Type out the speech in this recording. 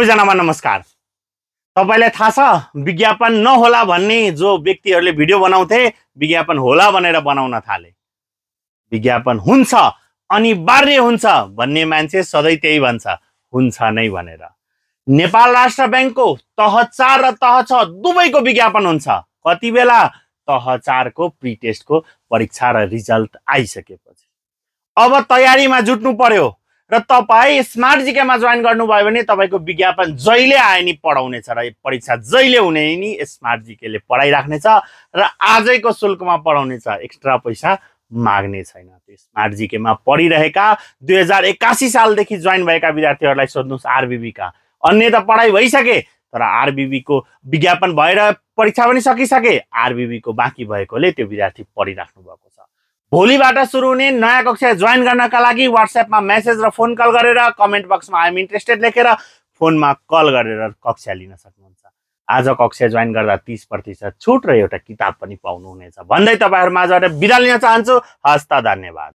सबैजनामा नमस्कार। तपाईलाई थाहा छ विज्ञापन नहोला भन्ने जो व्यक्तिहरूले भिडियो बनाउँथे विज्ञापन होला भनेर बनाउन थाले। विज्ञापन हुन्छ अनिवार्य हुन्छ भन्ने मान्छे सधैँ त्यही भन्छ हुन्छ नै भनेर। नेपाल राष्ट्र बैंकको तह 4 र तह 6 दुवैको विज्ञापन हुन्छ। कति बेला? तह 4 को प्री टेस्टको परीक्षा र रिजल्ट आइसकेपछि। अब तयारीमा जुट्नु पर्यो र तपाई स्मार्ट जीकेमा जोइन गर्नुभयो भने तपाईको विज्ञापन जहिले आए नि पढाउनेछ र परीक्षा जहिले हुने नि स्मार्ट जीकेले पढाइराख्नेछ र आजैको शुल्कमा पढाउनेछ, एक्स्ट्रा पैसा माग्ने छैन। त्यो स्मार्ट जीकेमा पढिरहेका 2081 सालदेखि जोइन भएका विद्यार्थीहरूलाई सोध्नुस् आरबीबी का। अन्य त पढाइ भइसके तर आरबीबी को विज्ञापन भएर परीक्षा पनि सकिसके, आरबीबी को बाँकी भएकोले त्यो विद्यार्थी पढिराख्नु भएको छ। भोलिबाट सुरु हुने नयाँ कक्षा जोइन गर्नका लागि व्हाट्सएपमा मेसेज र फोन कल गरेर कमेन्ट बक्समा आई एम इन्ट्रेस्टेड लेखेर फोनमा कल गरेर कक्षा लिन सक्नुहुन्छ। आज कक्षा जोइन गर्दा 30% छुट र एउटा किताब पनि पाउनुहुनेछ भन्दै तपाईहरुमाझबाट बिदा लिन चाहन्छु। हस्त, धन्यवाद।